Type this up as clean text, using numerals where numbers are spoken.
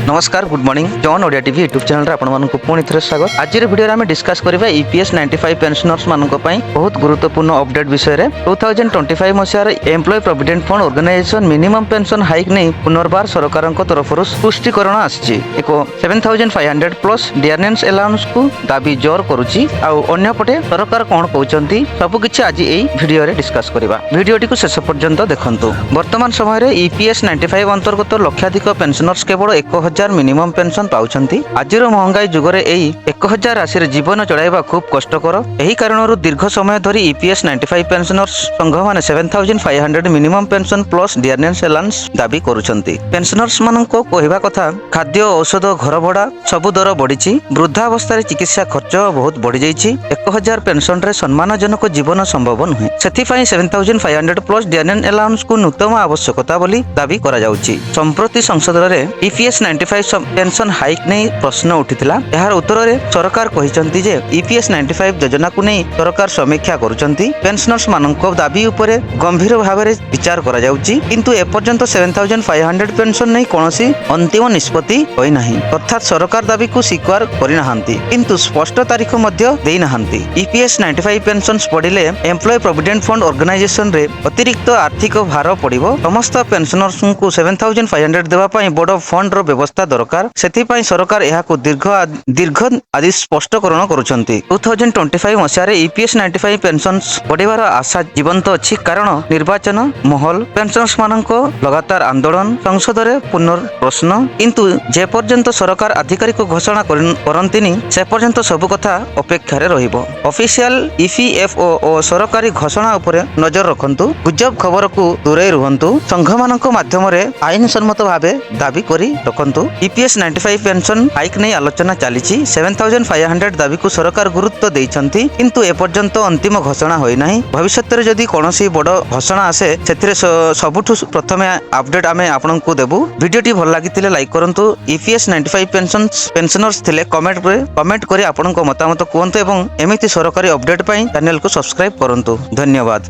नमस्कार good morning John Odia TV YouTube channel रे आपण मानक पुणी थे स्वागत। आज वीडियो रे हम डिस्कस करबा ईपीएस 95 पेंशनर्स मानक पई बहुत गुरुत्वपूर्ण अपडेट विषय रे 2025 मसिया रे employ provident fund organisation minimum pension hike नै पुनर्बार सरकार तरफ पुष्टिकरण आछि। एको 7500 प्लस डियरनेंस अलाउंस को दाबी जोर करूछि आ अन्य पटे सरकार कोन कहउचंती सब किछि आज एई वीडियो रे डिस्कस करबा। वीडियोटी को शेष पर्यंत देखंतु। वर्तमान समय रे ईपीएस 95 अंतर्गत लक्षाधिक पेंशनर्स केवल 1000 मिनिमम पेंशन पाउछंती। आजिर महंगाई जुगरे एई 1000 राशि रे जीवन चलाइबा खूब कष्टकर। एही कारणरू दीर्घ समय धरी ईपीएस 95 पेंशनर्स संघ माने 7500 मिनिमम पेंशन प्लस डियरनेंस अलाउंस दाबी करूछंती। पेंशनर्स मानको कहबा कथा खाद्य औषध घर भड़ा सब दर बढ़िछि। वृद्धावस्था रे चिकित्सा खर्च बहुत बढ़ि जाइछि। 1000 पेंशन रे सम्मानजनक जीवन संभव नुहे। सेथिफाई 7500 प्लस डियरनेंस अलाउंस को नूतन आवश्यकता बोली दाबी करा जाउछि। संप्रति संसद रे ईपीएस 95 पेंशन हाइक नै प्रश्न उठिथिला। एहार उत्तर रे सरकार कहिसंती जे ईपीएस 95 योजना को नै सरकार समीक्षा करूचंती। पेंशनर्स माननको दाबी उपरे गंभीर भाव रे विचार करा जाउछि, किंतु ए पर्यंत 7500 पेंशन नै कोनोसी अंतिम निष्पत्ति होई नाही। अर्थात सरकार दाबी को स्वीकार करि नाहंती, किंतु स्पष्ट तारीख मध्य देई नाहंती। ईपीएस 95 पेंशन्स पडिले एम्प्लॉय प्रोविडेंट फंड ऑर्गेनाइजेशन रे अतिरिक्त आर्थिक भार पड़िबो। समस्त पेंशनर्स को 7500 देबा पई बड़ फंड रो व्यवस्था दरकार। सेथिपाई सरकार एहाको दीर्घ आदि स्पष्टकरण करूछंती। 2025 मसिया रे ईपीएस 95 पेंशन्स बढ़िबार आशा जीवंत अछि, कारण निर्वाचन महल पेंशनर्स माननको लगातार आंदोलन संसद रे पुनर्प्रश्न, किंतु जे पर्यंत सरकार आधिकारिक घोषणा करंतिनी से पर्यंत सब कथा अपेक्षा रे रहिबो। ऑफिशियल ईपीएफओ और सरकारी घोषणा उपरे नजर रखंतु। गुजब खबर को दूरे रुहंतु। संघ माननको माध्यम रे आईन सम्मत भाबे दाबी करी रखंतु। ईपीएस 95 पेंशन हाइक नै आलोचना चलीछि। 7500 दाबी को सरकार गुरुत्व दैछंती, किंतु ए पर्यंत अंतिम घोषणा होई नाही। भविष्यत रे जदी कोनोसी बड़ घोषणा आसे सेथिरे सबुठु प्रथमे अपडेट आमे आपनकु देबु। वीडियोटी भल लागितिले लाइक करंतु। ईपीएस 95 पेंशनर्स थिले कमेंट करी आपनक मतामत कुहंतु एवं एमिति सरकारी अपडेट पई चैनल को सब्सक्राइब करंतु। धन्यवाद।